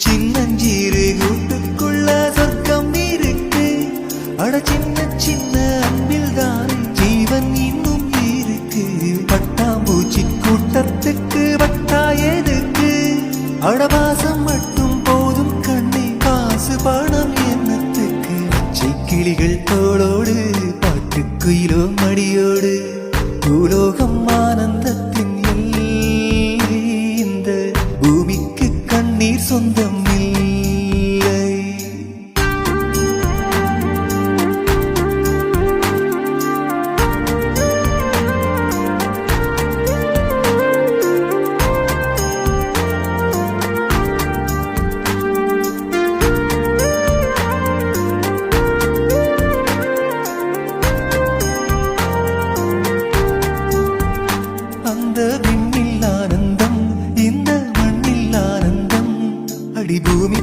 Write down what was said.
சின்னஞ்சீரு கூட்டுக்குள்ள சொர்க்கம் இருக்கு. அட சின்ன சின்ன அன்பில் தான் ஜீவன் இன்னும் இருக்கு. பட்டாம்பூச்சி கூட்டத்துக்கு வட்டா எதுக்கு? அடவாசம் மட்டும் போதும் கண்ணே, காசு பணம் என்னத்துக்கு? பச்சை கிளிகள் தோளோடு பாட்டு குயிலோ மடியோடு பூலோகம் ஆனந்தத்தின் எல்லை. இந்த பூமிக்கு கண்ணீர் சொந்தம் இல்லை. அந்த விண்ணில் ஆனந்தம், இந்த மண்ணில் ஆனந்தம். அடி பூமி